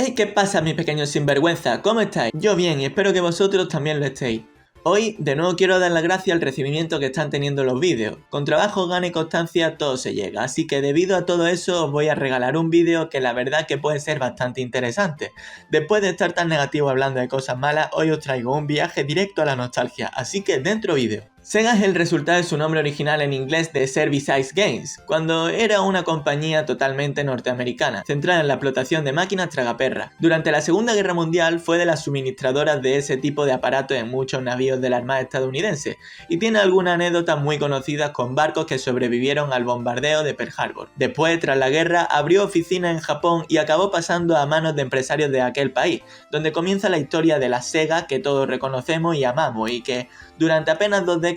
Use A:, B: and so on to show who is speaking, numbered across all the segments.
A: Hey, ¿qué pasa, mis pequeños sinvergüenza? ¿Cómo estáis? Yo bien y espero que vosotros también lo estéis. Hoy, de nuevo quiero dar las gracias al recibimiento que están teniendo los vídeos. Con trabajo, gana y constancia todo se llega, así que debido a todo eso os voy a regalar un vídeo que la verdad que puede ser bastante interesante. Después de estar tan negativo hablando de cosas malas, hoy os traigo un viaje directo a la nostalgia, así que dentro vídeo. Sega es el resultado de su nombre original en inglés de Service Games, cuando era una compañía totalmente norteamericana, centrada en la explotación de máquinas tragaperras. Durante la Segunda Guerra Mundial fue de las suministradoras de ese tipo de aparatos en muchos navíos de la Armada estadounidense, y tiene algunas anécdotas muy conocidas con barcos que sobrevivieron al bombardeo de Pearl Harbor. Después, tras la guerra, abrió oficinas en Japón y acabó pasando a manos de empresarios de aquel país, donde comienza la historia de la Sega que todos reconocemos y amamos y que, durante apenas 2 décadas,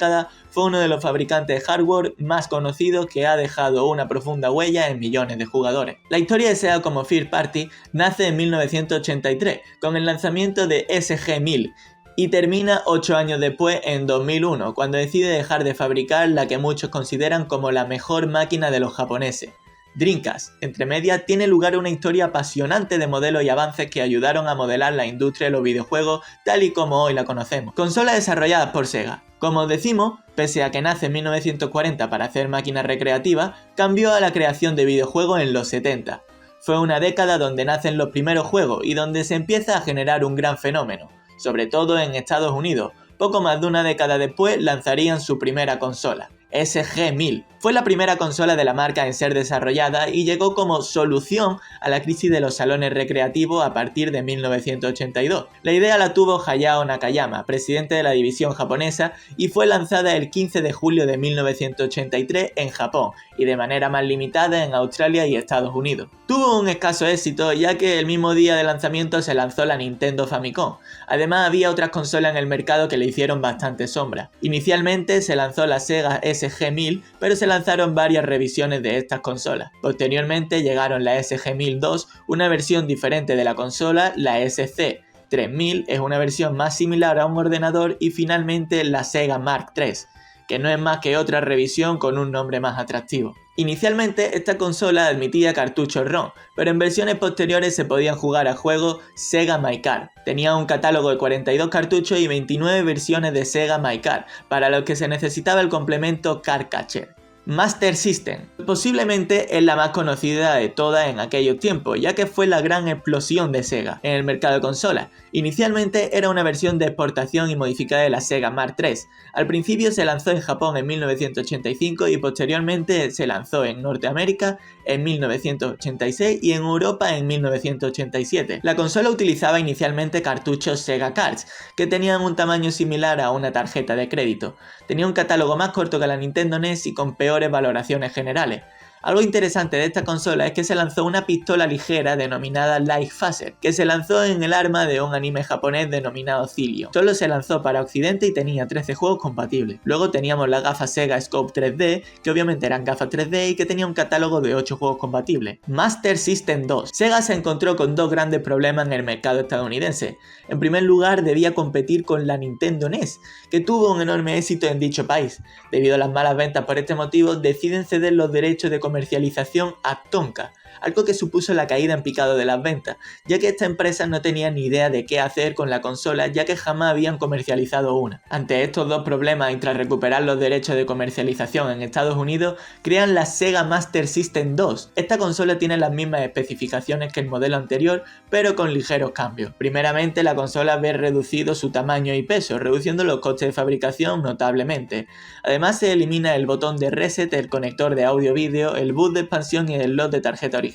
A: fue uno de los fabricantes de hardware más conocidos que ha dejado una profunda huella en millones de jugadores. La historia de Sega como Third Party nace en 1983 con el lanzamiento de SG-1000 y termina 8 años después en 2001 cuando decide dejar de fabricar la que muchos consideran como la mejor máquina de los japoneses. Dreamcast. Entre medias tiene lugar una historia apasionante de modelos y avances que ayudaron a modelar la industria de los videojuegos tal y como hoy la conocemos. Consolas desarrolladas por Sega. Como os decimos, pese a que nace en 1940 para hacer máquinas recreativas, cambió a la creación de videojuegos en los 70. Fue una década donde nacen los primeros juegos y donde se empieza a generar un gran fenómeno, sobre todo en Estados Unidos. Poco más de una década después lanzarían su primera consola, SG-1000. Fue la primera consola de la marca en ser desarrollada y llegó como solución a la crisis de los salones recreativos a partir de 1982. La idea la tuvo Hayao Nakayama, presidente de la división japonesa, y fue lanzada el 15 de julio de 1983 en Japón y de manera más limitada en Australia y Estados Unidos. Tuvo un escaso éxito ya que el mismo día de lanzamiento se lanzó la Nintendo Famicom. Además había otras consolas en el mercado que le hicieron bastante sombra. Inicialmente se lanzó la Sega SG-1000, pero se lanzaron varias revisiones de estas consolas. Posteriormente llegaron la SG-1002, una versión diferente de la consola, la SC-3000 es una versión más similar a un ordenador y finalmente la Sega Mark III, que no es más que otra revisión con un nombre más atractivo. Inicialmente esta consola admitía cartuchos ROM, pero en versiones posteriores se podían jugar a juegos Sega My Card. Tenía un catálogo de 42 cartuchos y 29 versiones de Sega My Card, para los que se necesitaba el complemento Card Catcher. Master System. Posiblemente es la más conocida de todas en aquellos tiempos, ya que fue la gran explosión de Sega en el mercado de consolas. Inicialmente era una versión de exportación y modificada de la Sega Mark III. Al principio se lanzó en Japón en 1985 y posteriormente se lanzó en Norteamérica en 1986 y en Europa en 1987. La consola utilizaba inicialmente cartuchos Sega Cards, que tenían un tamaño similar a una tarjeta de crédito. Tenía un catálogo más corto que la Nintendo NES y con peores valoraciones generales. Algo interesante de esta consola es que se lanzó una pistola ligera denominada Light Phaser, que se lanzó en el arma de un anime japonés denominado Cilio. Solo se lanzó para Occidente y tenía 13 juegos compatibles. Luego teníamos las gafas Sega Scope 3D, que obviamente eran gafas 3D y que tenía un catálogo de 8 juegos compatibles. Master System 2. Sega se encontró con dos grandes problemas en el mercado estadounidense. En primer lugar, debía competir con la Nintendo NES, que tuvo un enorme éxito en dicho país. Debido a las malas ventas por este motivo, deciden ceder los derechos de comercialización a Tonka, algo que supuso la caída en picado de las ventas, ya que esta empresa no tenía ni idea de qué hacer con la consola, ya que jamás habían comercializado una. Ante estos dos problemas y tras recuperar los derechos de comercialización en Estados Unidos, crean la Sega Master System 2. Esta consola tiene las mismas especificaciones que el modelo anterior, pero con ligeros cambios. Primeramente, la consola ve reducido su tamaño y peso, reduciendo los costes de fabricación notablemente. Además, se elimina el botón de reset, el conector de audio-vídeo, el boot de expansión y el slot de tarjeta original.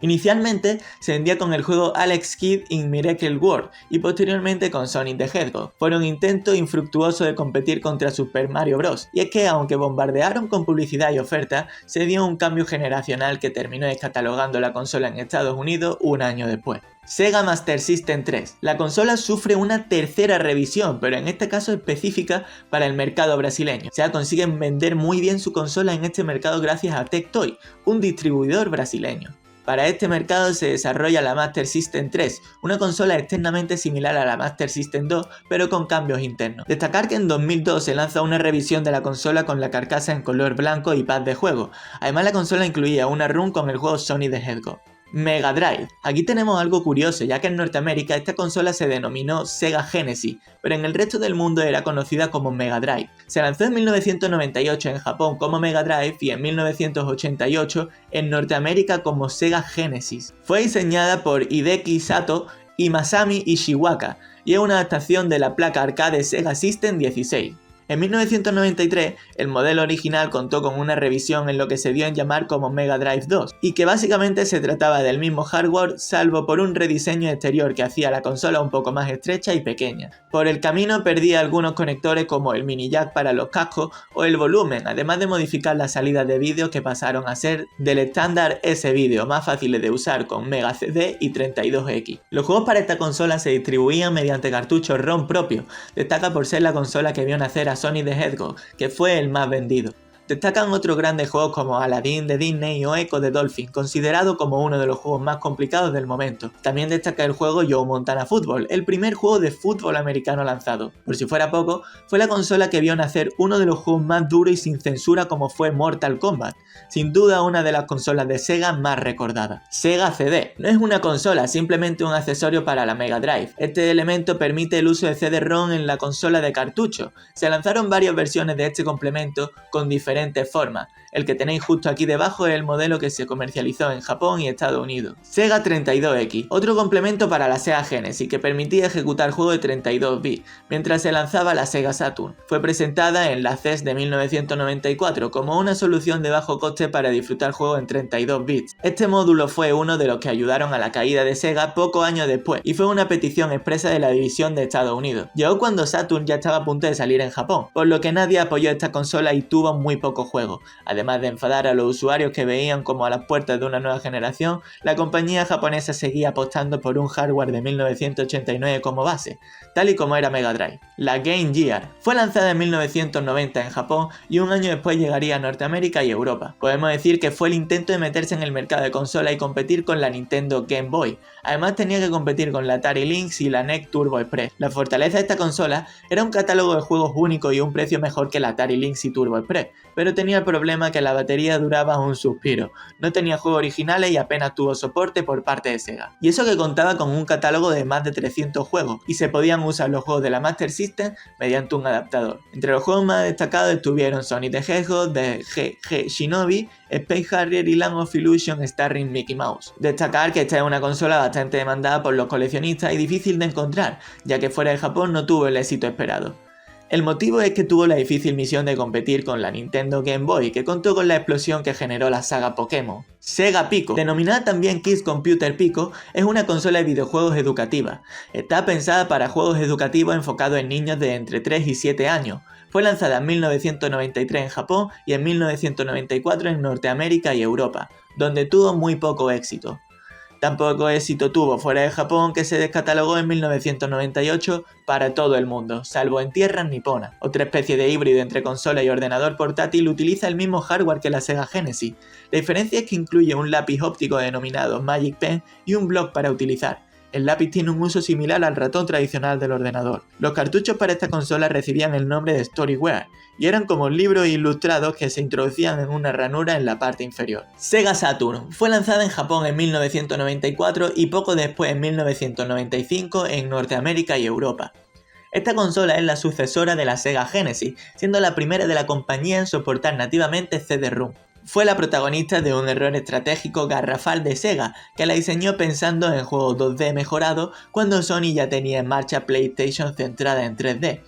A: Inicialmente se vendía con el juego Alex Kidd in Miracle World y posteriormente con Sonic the Hedgehog. Fue un intento infructuoso de competir contra Super Mario Bros. Y es que aunque bombardearon con publicidad y oferta, se dio un cambio generacional que terminó descatalogando la consola en Estados Unidos un año después. Sega Master System 3. La consola sufre una tercera revisión, pero en este caso específica para el mercado brasileño. O sea, consiguen vender muy bien su consola en este mercado gracias a Tectoy, un distribuidor brasileño. Para este mercado se desarrolla la Master System 3, una consola externamente similar a la Master System 2, pero con cambios internos. Destacar que en 2002 se lanza una revisión de la consola con la carcasa en color blanco y pad de juego. Además, la consola incluía una ROM con el juego Sonic the Hedgehog. Mega Drive. Aquí tenemos algo curioso, ya que en Norteamérica esta consola se denominó Sega Genesis, pero en el resto del mundo era conocida como Mega Drive. Se lanzó en 1998 en Japón como Mega Drive y en 1988 en Norteamérica como Sega Genesis. Fue diseñada por Hideki Sato y Masami Ishiwaka y es una adaptación de la placa arcade Sega System 16. En 1993, el modelo original contó con una revisión en lo que se dio en llamar como Mega Drive 2, y que básicamente se trataba del mismo hardware salvo por un rediseño exterior que hacía la consola un poco más estrecha y pequeña. Por el camino perdía algunos conectores como el mini jack para los cascos o el volumen, además de modificar las salidas de vídeo que pasaron a ser del estándar S-Video, más fáciles de usar con Mega CD y 32X. Los juegos para esta consola se distribuían mediante cartuchos ROM propios, destaca por ser la consola que vio nacer a Sonic the Hedgehog, que fue el más vendido. Destacan otros grandes juegos como Aladdin de Disney o Echo de Dolphin, considerado como uno de los juegos más complicados del momento. También destaca el juego Joe Montana Football, el primer juego de fútbol americano lanzado. Por si fuera poco, fue la consola que vio nacer uno de los juegos más duros y sin censura como fue Mortal Kombat, sin duda una de las consolas de Sega más recordadas. Sega CD no es una consola, simplemente un accesorio para la Mega Drive. Este elemento permite el uso de CD-ROM en la consola de cartucho. Se lanzaron varias versiones de este complemento con diferentes formas. El que tenéis justo aquí debajo es el modelo que se comercializó en Japón y Estados Unidos. Sega 32X, otro complemento para la Sega Genesis que permitía ejecutar juegos de 32 bits, mientras se lanzaba la Sega Saturn. Fue presentada en la CES de 1994 como una solución de bajo coste para disfrutar juegos en 32 bits. Este módulo fue uno de los que ayudaron a la caída de Sega pocos años después, y fue una petición expresa de la división de Estados Unidos. Llegó cuando Saturn ya estaba a punto de salir en Japón, por lo que nadie apoyó esta consola y tuvo muy pocos juegos. Además de enfadar a los usuarios que veían como a las puertas de una nueva generación, la compañía japonesa seguía apostando por un hardware de 1989 como base, tal y como era Mega Drive. La Game Gear fue lanzada en 1990 en Japón y un año después llegaría a Norteamérica y Europa. Podemos decir que fue el intento de meterse en el mercado de consola y competir con la Nintendo Game Boy. Además tenía que competir con la Atari Lynx y la NEC Turbo Express. La fortaleza de esta consola era un catálogo de juegos único y un precio mejor que la Atari Lynx y Turbo Express, pero tenía el problema que la batería duraba un suspiro, no tenía juegos originales y apenas tuvo soporte por parte de Sega. Y eso que contaba con un catálogo de más de 300 juegos, y se podían usar los juegos de la Master System mediante un adaptador. Entre los juegos más destacados estuvieron Sonic the Hedgehog, The GG Shinobi, Space Harrier y Land of Illusion starring Mickey Mouse. Destacar que esta es una consola bastante demandada por los coleccionistas y difícil de encontrar, ya que fuera de Japón no tuvo el éxito esperado. El motivo es que tuvo la difícil misión de competir con la Nintendo Game Boy, que contó con la explosión que generó la saga Pokémon. Sega Pico, denominada también Kids Computer Pico, es una consola de videojuegos educativa. Está pensada para juegos educativos enfocados en niños de entre 3 y 7 años. Fue lanzada en 1993 en Japón y en 1994 en Norteamérica y Europa, donde tuvo muy poco éxito. Tampoco éxito tuvo fuera de Japón, que se descatalogó en 1998 para todo el mundo, salvo en tierras niponas. Otra especie de híbrido entre consola y ordenador portátil utiliza el mismo hardware que la Sega Genesis. La diferencia es que incluye un lápiz óptico denominado Magic Pen y un block para utilizar. El lápiz tiene un uso similar al ratón tradicional del ordenador. Los cartuchos para esta consola recibían el nombre de Storyware y eran como libros ilustrados que se introducían en una ranura en la parte inferior. Sega Saturn fue lanzada en Japón en 1994 y poco después en 1995 en Norteamérica y Europa. Esta consola es la sucesora de la Sega Genesis, siendo la primera de la compañía en soportar nativamente CD-ROM. Fue la protagonista de un error estratégico garrafal de Sega, que la diseñó pensando en juegos 2D mejorados cuando Sony ya tenía en marcha PlayStation centrada en 3D.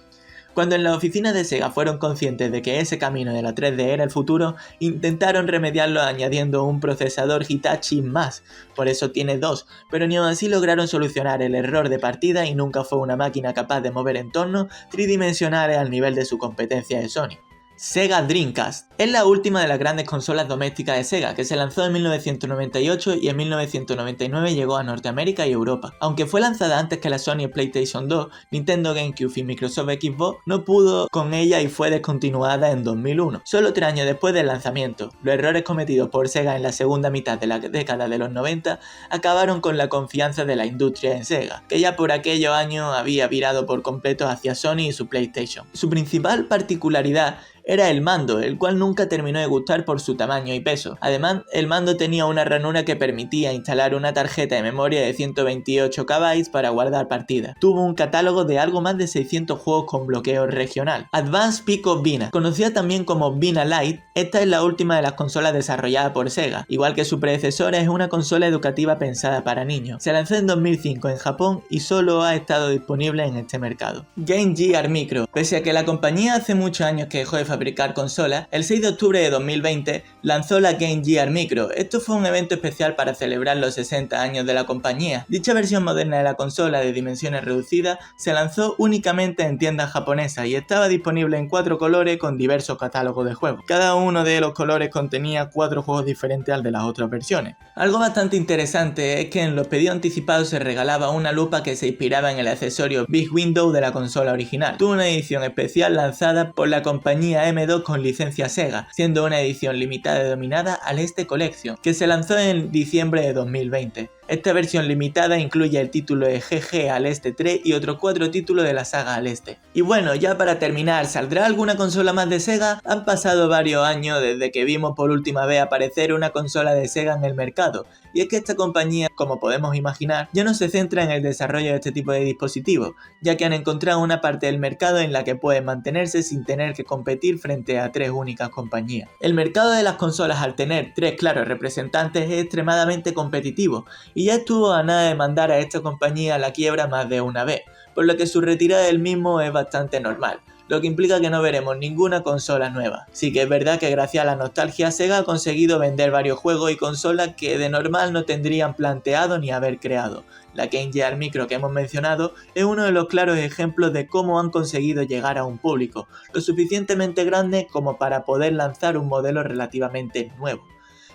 A: Cuando en las oficinas de Sega fueron conscientes de que ese camino de la 3D era el futuro, intentaron remediarlo añadiendo un procesador Hitachi más, por eso tiene dos, pero ni aun así lograron solucionar el error de partida y nunca fue una máquina capaz de mover entornos tridimensionales al nivel de su competencia de Sony. Sega Dreamcast es la última de las grandes consolas domésticas de Sega, que se lanzó en 1998 y en 1999 llegó a Norteamérica y Europa. Aunque fue lanzada antes que la Sony PlayStation 2, Nintendo GameCube y Microsoft Xbox no pudo con ella y fue descontinuada en 2001, solo 3 años después del lanzamiento. Los errores cometidos por Sega en la segunda mitad de la década de los 90 acabaron con la confianza de la industria en Sega, que ya por aquellos años había virado por completo hacia Sony y su PlayStation. Su principal particularidad era el mando, el cual nunca terminó de gustar por su tamaño y peso. Además, el mando tenía una ranura que permitía instalar una tarjeta de memoria de 128 KB para guardar partidas. Tuvo un catálogo de algo más de 600 juegos con bloqueo regional. Advance Pico Vina, conocida también como Vina Lite, esta es la última de las consolas desarrolladas por Sega. Igual que su predecesora, es una consola educativa pensada para niños. Se lanzó en 2005 en Japón y solo ha estado disponible en este mercado. Game Gear Micro. Pese a que la compañía hace muchos años que dejó de fabricar consolas, el 6 de octubre de 2020 lanzó la Game Gear Micro. Esto fue un evento especial para celebrar los 60 años de la compañía. Dicha versión moderna de la consola de dimensiones reducidas se lanzó únicamente en tiendas japonesas y estaba disponible en 4 colores con diversos catálogos de juegos. Cada uno de los colores contenía 4 juegos diferentes al de las otras versiones. Algo bastante interesante es que en los pedidos anticipados se regalaba una lupa que se inspiraba en el accesorio Big Window de la consola original. Tuvo una edición especial lanzada por la compañía M2 con licencia Sega, siendo una edición limitada denominada Al Este Collection, que se lanzó en diciembre de 2020. Esta versión limitada incluye el título de GG Al Este 3 y otros 4 títulos de la saga Al Este. Y bueno, ya para terminar, ¿saldrá alguna consola más de Sega? Han pasado varios años desde que vimos por última vez aparecer una consola de Sega en el mercado, y es que esta compañía, como podemos imaginar, ya no se centra en el desarrollo de este tipo de dispositivos, ya que han encontrado una parte del mercado en la que pueden mantenerse sin tener que competir frente a 3 únicas compañías. El mercado de las consolas, al tener 3 claros representantes, es extremadamente competitivo, y ya estuvo a nada de mandar a esta compañía a la quiebra más de una vez, por lo que su retirada del mismo es bastante normal, lo que implica que no veremos ninguna consola nueva. Sí que es verdad que gracias a la nostalgia Sega ha conseguido vender varios juegos y consolas que de normal no tendrían planteado ni haber creado. La Game Gear Micro que hemos mencionado es uno de los claros ejemplos de cómo han conseguido llegar a un público lo suficientemente grande como para poder lanzar un modelo relativamente nuevo.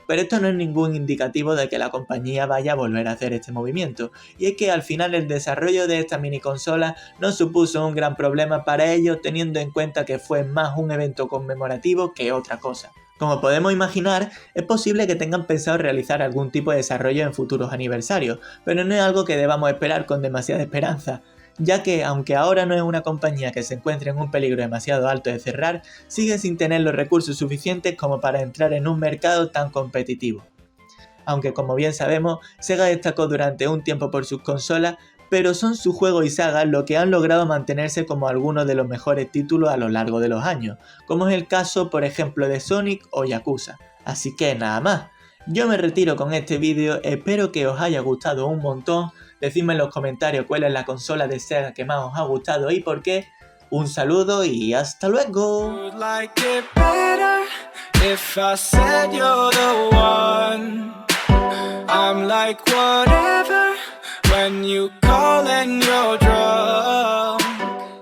A: Pero esto no es ningún indicativo de que la compañía vaya a volver a hacer este movimiento, y es que al final el desarrollo de esta mini consola no supuso un gran problema para ellos, teniendo en cuenta que fue más un evento conmemorativo que otra cosa. Como podemos imaginar, es posible que tengan pensado realizar algún tipo de desarrollo en futuros aniversarios, pero no es algo que debamos esperar con demasiada esperanza, ya que aunque ahora no es una compañía que se encuentre en un peligro demasiado alto de cerrar, sigue sin tener los recursos suficientes como para entrar en un mercado tan competitivo. Aunque como bien sabemos, Sega destacó durante un tiempo por sus consolas, pero son sus juegos y sagas lo que han logrado mantenerse como algunos de los mejores títulos a lo largo de los años, como es el caso por ejemplo de Sonic o Yakuza. Así que nada más. Yo me retiro con este vídeo, espero que os haya gustado un montón, decidme en los comentarios cuál es la consola de Sega que más os ha gustado y por qué. Un saludo y hasta luego. I'm like whatever when you call and you're drunk.